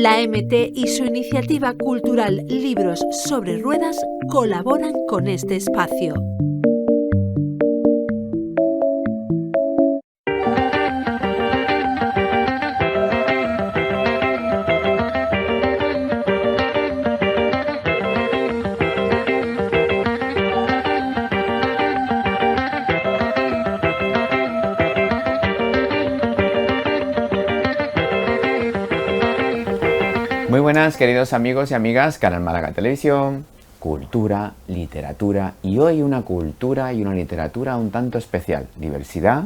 La MT y su iniciativa cultural Libros sobre Ruedas colaboran con este espacio. Muy buenas, queridos amigos y amigas, Canal Málaga Televisión, cultura, literatura y hoy una cultura y una literatura un tanto especial, diversidad,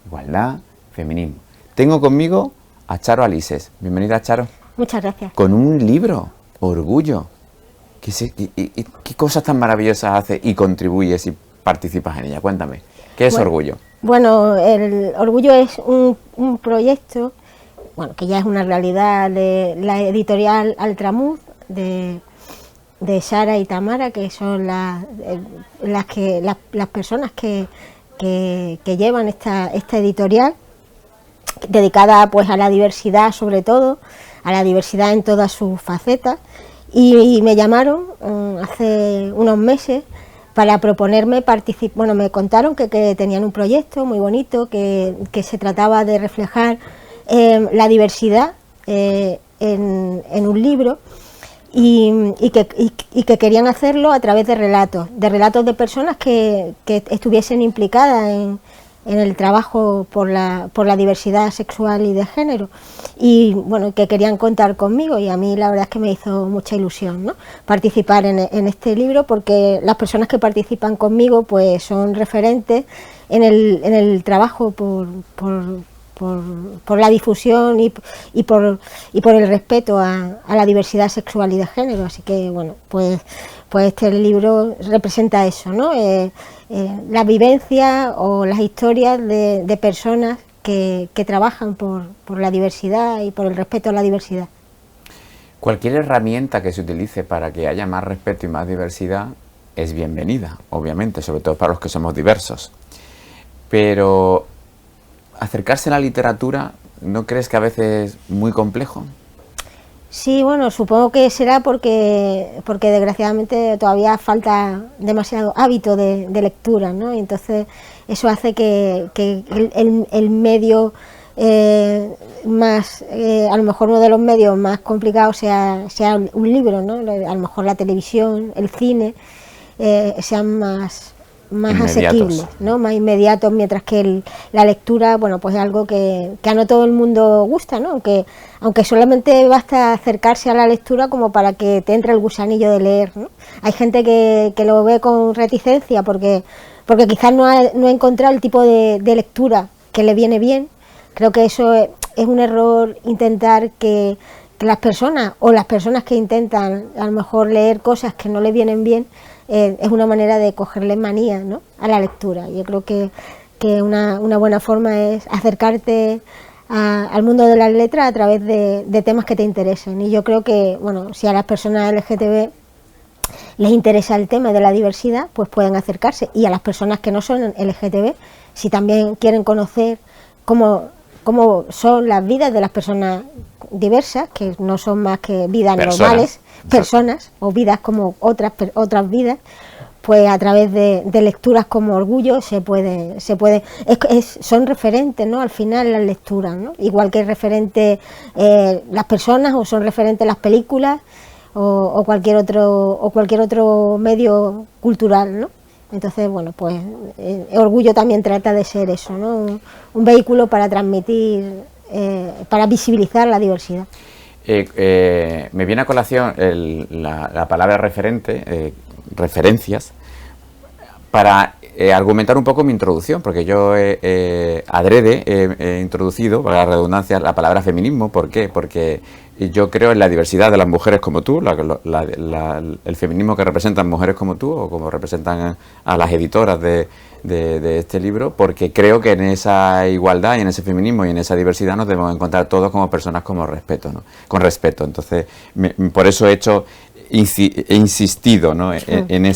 igualdad, feminismo. Tengo conmigo a Charo Alises. Bienvenida, Charo. Muchas gracias. Con un libro, Orgullo. ¿Qué cosas tan maravillosas haces y contribuyes y participas en ella? Cuéntame, ¿qué es Orgullo? Bueno, el Orgullo es un proyecto, bueno, que ya es una realidad, de la editorial Altramuz, de Sara y Tamara, que son las personas que llevan esta editorial, dedicada pues a la diversidad, sobre todo, a la diversidad en todas sus facetas, y me llamaron hace unos meses para proponerme participar. Bueno, me contaron que tenían un proyecto muy bonito, que se trataba de reflejar la diversidad en un libro y que querían hacerlo a través de relatos de personas que estuviesen implicadas en el trabajo por la diversidad sexual y de género, y bueno, que querían contar conmigo, y a mí la verdad es que me hizo mucha ilusión, ¿no?, participar en este libro, porque las personas que participan conmigo pues son referentes en el trabajo por la difusión y por el respeto a la diversidad sexual y de género. Así que bueno, pues este libro representa eso, ¿no? La vivencia o las historias de personas que trabajan por la diversidad y por el respeto a la diversidad. Cualquier herramienta que se utilice para que haya más respeto y más diversidad es bienvenida, obviamente, sobre todo para los que somos diversos. Pero acercarse a la literatura, ¿no crees que a veces es muy complejo? Sí, bueno, supongo que será porque desgraciadamente todavía falta demasiado hábito de lectura, ¿no? Y entonces eso hace que el medio más, a lo mejor uno de los medios más complicados sea un libro, ¿no? A lo mejor la televisión, el cine, sean más asequibles, ¿no?, más inmediatos, mientras que la lectura, bueno, pues es algo que a no todo el mundo gusta, ¿no? Aunque solamente basta acercarse a la lectura como para que te entre el gusanillo de leer, ¿no? Hay gente que lo ve con reticencia porque quizás no ha encontrado el tipo de lectura que le viene bien. Creo que eso es un error, intentar que las personas que intentan a lo mejor leer cosas que no le vienen bien, es una manera de cogerle manía, ¿no?, a la lectura. Yo creo que una buena forma es acercarte al mundo de las letras a través de temas que te interesen. Y yo creo que, bueno, si a las personas LGTB les interesa el tema de la diversidad, pues pueden acercarse. Y a las personas que no son LGTB, si también quieren conocer cómo son las vidas de las personas diversas, que no son más que vidas normales, personas o vidas como otras vidas, pues a través de lecturas como Orgullo se puede son referentes, ¿no?, al final las lecturas, ¿no?, igual que es referente las personas, o son referentes las películas o cualquier otro medio cultural, ¿no? Entonces, bueno, pues Orgullo también trata de ser eso, ¿no?, un vehículo para transmitir, para visibilizar la diversidad. Me viene a colación la palabra referente, referencias, para argumentar un poco mi introducción, porque yo adrede he introducido, para la redundancia, la palabra feminismo. ¿Por qué? Porque yo creo en la diversidad de las mujeres como tú, el feminismo que representan mujeres como tú, o como representan a las editoras de este libro, porque creo que en esa igualdad y en ese feminismo y en esa diversidad nos debemos encontrar todos como personas con respeto, ¿no? Con respeto. Entonces, por eso he insistido, ¿no?, en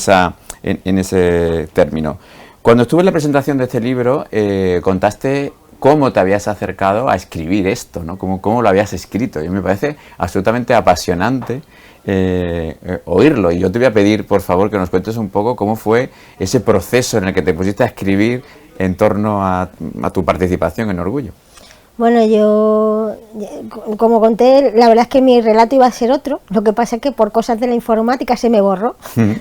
ese término. Cuando estuve en la presentación de este libro, contaste cómo te habías acercado a escribir esto, ¿no? Cómo lo habías escrito. Y me parece absolutamente apasionante oírlo. Y yo te voy a pedir, por favor, que nos cuentes un poco cómo fue ese proceso en el que te pusiste a escribir en torno a tu participación en Orgullo. Bueno, yo, como conté, la verdad es que mi relato iba a ser otro. Lo que pasa es que por cosas de la informática se me borró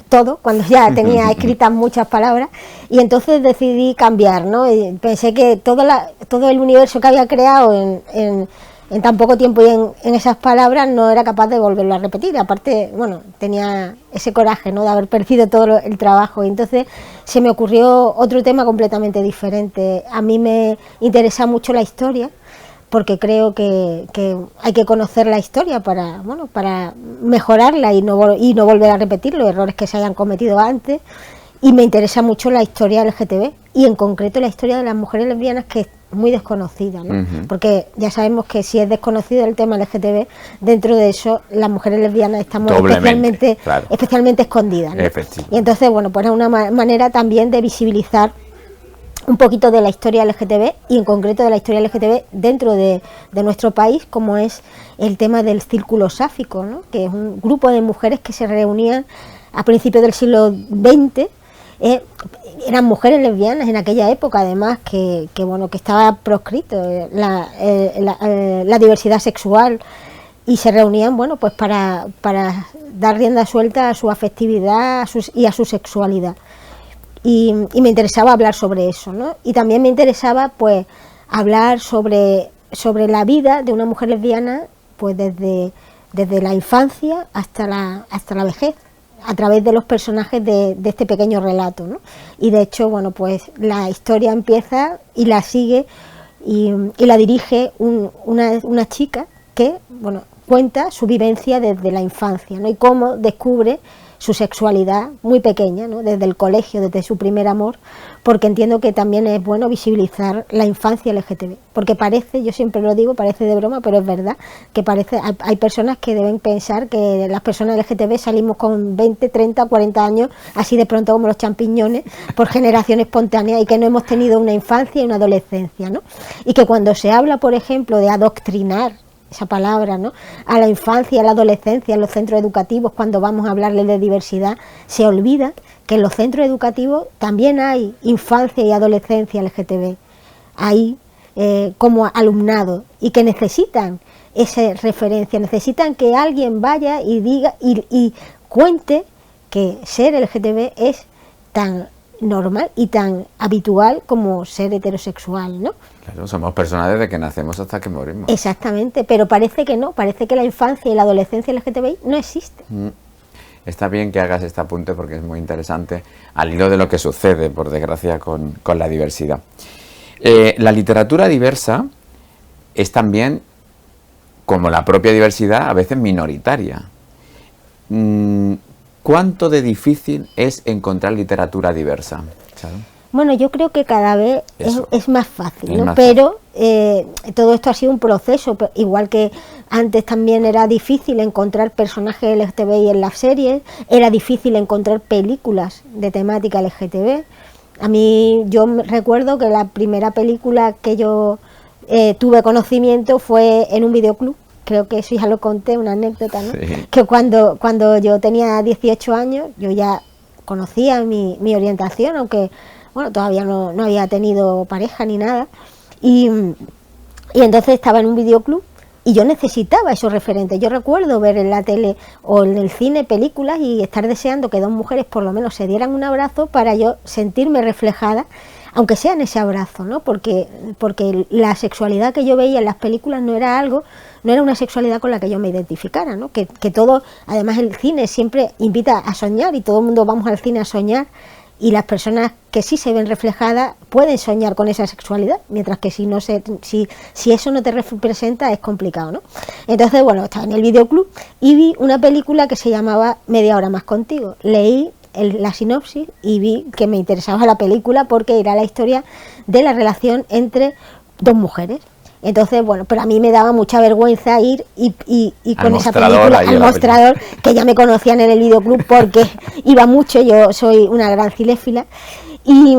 todo, cuando ya tenía escritas muchas palabras, y entonces decidí cambiar, ¿no? Y pensé que todo el universo que había creado en tan poco tiempo y en esas palabras no era capaz de volverlo a repetir. Aparte, bueno, tenía ese coraje, ¿no?, de haber perdido todo el trabajo, y entonces se me ocurrió otro tema completamente diferente. A mí me interesa mucho la historia, porque creo que hay que conocer la historia para mejorarla y no volver a repetir los errores que se hayan cometido antes. Y me interesa mucho la historia LGTB, y en concreto la historia de las mujeres lesbianas, que es muy desconocida, ¿no? Porque ya sabemos que si es desconocido el tema LGTB, dentro de eso las mujeres lesbianas estamos especialmente escondidas, ¿no? Y entonces, bueno, pues es una manera también de visibilizar un poquito de la historia LGTB, y en concreto de la historia LGTB dentro de nuestro país, como es el tema del Círculo Sáfico, ¿no?, que es un grupo de mujeres que se reunían a principios del siglo XX. Eran mujeres lesbianas en aquella época, además, que estaba proscrito la diversidad sexual, y se reunían, bueno, pues para dar rienda suelta a su afectividad y a su sexualidad. Y me interesaba hablar sobre eso, ¿no? Y también me interesaba, pues, hablar sobre la vida de una mujer lesbiana, pues desde la infancia hasta la vejez, a través de los personajes de este pequeño relato, ¿no? Y de hecho, bueno, pues la historia empieza y la sigue y la dirige una chica que, bueno, cuenta su vivencia desde la infancia, ¿no?, y cómo descubre su sexualidad muy pequeña, ¿no?, desde el colegio, desde su primer amor, porque entiendo que también es bueno visibilizar la infancia LGTB, porque parece, yo siempre lo digo, parece de broma, pero es verdad, que hay personas que deben pensar que las personas LGTB salimos con 20, 30, 40 años, así de pronto como los champiñones, por generación espontánea, y que no hemos tenido una infancia y una adolescencia, ¿no? Y que cuando se habla, por ejemplo, de adoctrinar, esa palabra, ¿no?, a la infancia, a la adolescencia en los centros educativos, cuando vamos a hablarles de diversidad, se olvida que en los centros educativos también hay infancia y adolescencia LGTB, hay como alumnado, y que necesitan esa referencia, necesitan que alguien vaya y diga y cuente que ser LGTB es tan normal y tan habitual como ser heterosexual, ¿no? Claro, somos personas desde que nacemos hasta que morimos. Exactamente, pero parece que no, parece que la infancia y la adolescencia LGTBI no existe. Está bien que hagas este apunte porque es muy interesante al hilo de lo que sucede, por desgracia, con la diversidad. La literatura diversa es también, como la propia diversidad, a veces minoritaria. ¿Cuánto de difícil es encontrar literatura diversa? ¿Sabes? Bueno, yo creo que cada vez es más fácil, ¿no? Pero todo esto ha sido un proceso, igual que antes también era difícil encontrar personajes LGTBI en las series, era difícil encontrar películas de temática LGTB. Yo recuerdo que la primera película que yo tuve conocimiento fue en un videoclub. Creo que eso ya lo conté, una anécdota, ¿no? Sí. Que cuando yo tenía 18 años, yo ya conocía mi orientación, aunque bueno, todavía no había tenido pareja ni nada, y entonces estaba en un videoclub y yo necesitaba esos referentes. Yo recuerdo ver en la tele o en el cine películas y estar deseando que dos mujeres por lo menos se dieran un abrazo para yo sentirme reflejada, aunque sea en ese abrazo, ¿no? Porque la sexualidad que yo veía en las películas no era una sexualidad con la que yo me identificara, ¿no? Que todo, además el cine siempre invita a soñar y todo el mundo vamos al cine a soñar, y las personas que sí se ven reflejadas pueden soñar con esa sexualidad, mientras que si eso no te representa es complicado, ¿no? Entonces, bueno, estaba en el videoclub y vi una película que se llamaba Media hora más contigo. Leí la sinopsis y vi que me interesaba la película porque era la historia de la relación entre dos mujeres. Entonces, bueno, pero a mí me daba mucha vergüenza ir y con esa película al mostrador, que ya me conocían en el videoclub porque iba mucho, yo soy una gran cinéfila, y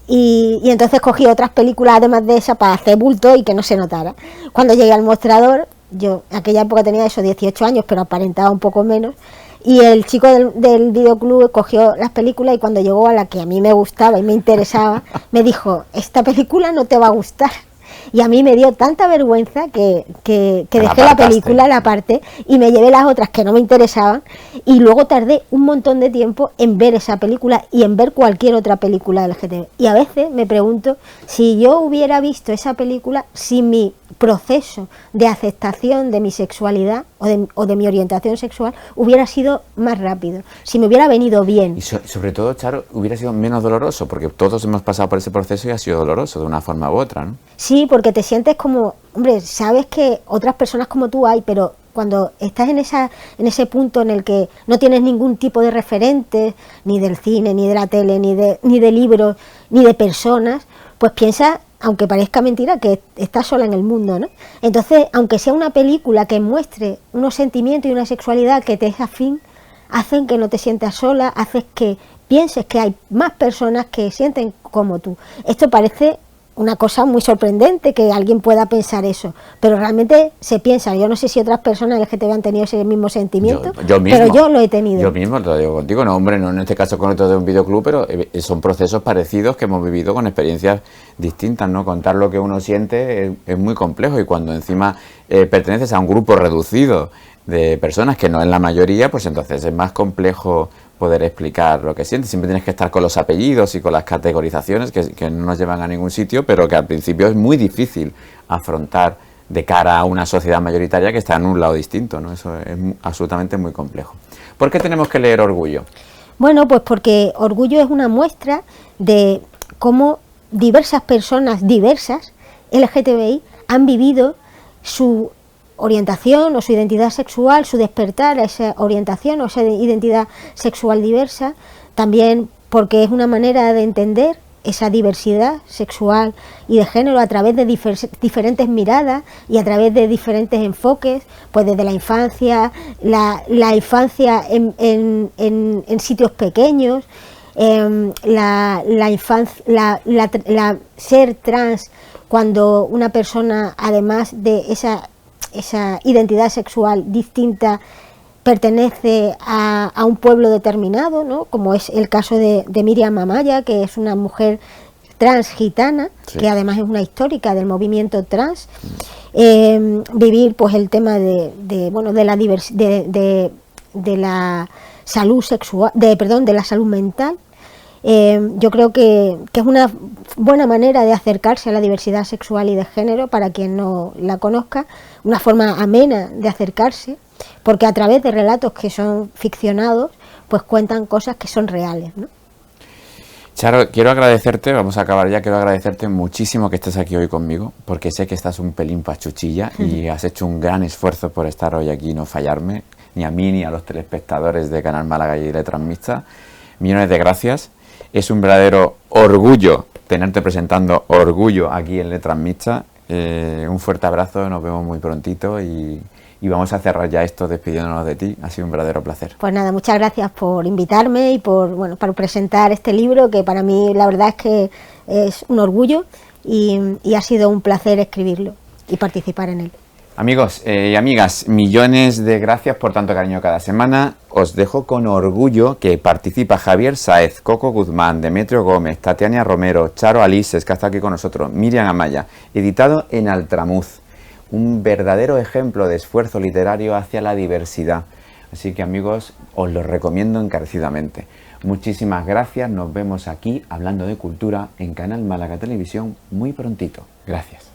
Y entonces cogí otras películas además de esa para hacer bulto y que no se notara. Cuando llegué al mostrador, yo en aquella época tenía esos 18 años, pero aparentaba un poco menos, y el chico del videoclub cogió las películas y cuando llegó a la que a mí me gustaba y me interesaba, me dijo, esta película no te va a gustar. Y a mí me dio tanta vergüenza que dejé la película, la aparté, y me llevé las otras que no me interesaban, y luego tardé un montón de tiempo en ver esa película y en ver cualquier otra película LGTB. Y a veces me pregunto si yo hubiera visto esa película, si mi proceso de aceptación de mi sexualidad o de mi orientación sexual hubiera sido más rápido, si me hubiera venido bien. Y sobre todo, Charo, hubiera sido menos doloroso, porque todos hemos pasado por ese proceso y ha sido doloroso de una forma u otra, ¿no? Sí, porque te sientes como, hombre, sabes que otras personas como tú hay, pero cuando estás en ese punto en el que no tienes ningún tipo de referente, ni del cine, ni de la tele, ni de libros, ni de personas, pues piensas, aunque parezca mentira, que estás sola en el mundo, ¿no? Entonces, aunque sea una película que muestre unos sentimientos y una sexualidad que te es afín, hacen que no te sientas sola, haces que pienses que hay más personas que sienten como tú. Esto parece una cosa muy sorprendente que alguien pueda pensar eso, pero realmente se piensa. Yo no sé si otras personas LGTB han tenido ese mismo sentimiento, yo mismo, pero yo lo he tenido. Yo mismo te lo digo contigo, no, hombre, no en este caso con otro de un videoclub, pero son procesos parecidos que hemos vivido con experiencias distintas, ¿no? Contar lo que uno siente es muy complejo, y cuando encima perteneces a un grupo reducido de personas que no es la mayoría, pues entonces es más complejo poder explicar lo que sientes. Siempre tienes que estar con los apellidos y con las categorizaciones que no nos llevan a ningún sitio, pero que al principio es muy difícil afrontar de cara a una sociedad mayoritaria que está en un lado distinto, ¿no? Eso es absolutamente muy complejo. ¿Por qué tenemos que leer Orgullo? Bueno, pues porque Orgullo es una muestra de cómo diversas personas diversas LGTBI han vivido su orientación o su identidad sexual, su despertar a esa orientación o esa identidad sexual diversa, también porque es una manera de entender esa diversidad sexual y de género a través de diferentes miradas y a través de diferentes enfoques, pues desde la infancia, la infancia en sitios pequeños, ser trans cuando una persona, además de esa identidad sexual distinta, pertenece a un pueblo determinado, ¿no? Como es el caso de Miriam Amaya, que es una mujer trans gitana, sí, que además es una histórica del movimiento trans. Vivir pues el tema de la salud sexual, de la salud mental. Yo creo que es una buena manera de acercarse a la diversidad sexual y de género para quien no la conozca, una forma amena de acercarse, porque a través de relatos que son ficcionados, pues cuentan cosas que son reales, ¿no? Charo, quiero agradecerte, vamos a acabar ya, quiero agradecerte muchísimo que estés aquí hoy conmigo, porque sé que estás un pelín pachuchilla y has hecho un gran esfuerzo por estar hoy aquí y no fallarme, ni a mí ni a los telespectadores de Canal Málaga y Letras Mixtas. Millones de gracias. Es un verdadero orgullo tenerte presentando Orgullo aquí en Letras Mixtas. Un fuerte abrazo, nos vemos muy prontito y vamos a cerrar ya esto despidiéndonos de ti. Ha sido un verdadero placer. Pues nada, muchas gracias por invitarme y por presentar este libro, que para mí la verdad es que es un orgullo y ha sido un placer escribirlo y participar en él. Amigos y amigas, millones de gracias por tanto cariño cada semana. Os dejo con Orgullo, que participa Javier Sáez, Coco Guzmán, Demetrio Gómez, Tatiana Romero, Charo Alises, que está aquí con nosotros, Miriam Amaya, editado en Altramuz. Un verdadero ejemplo de esfuerzo literario hacia la diversidad. Así que amigos, os lo recomiendo encarecidamente. Muchísimas gracias, nos vemos aquí hablando de cultura en Canal Málaga Televisión muy prontito. Gracias.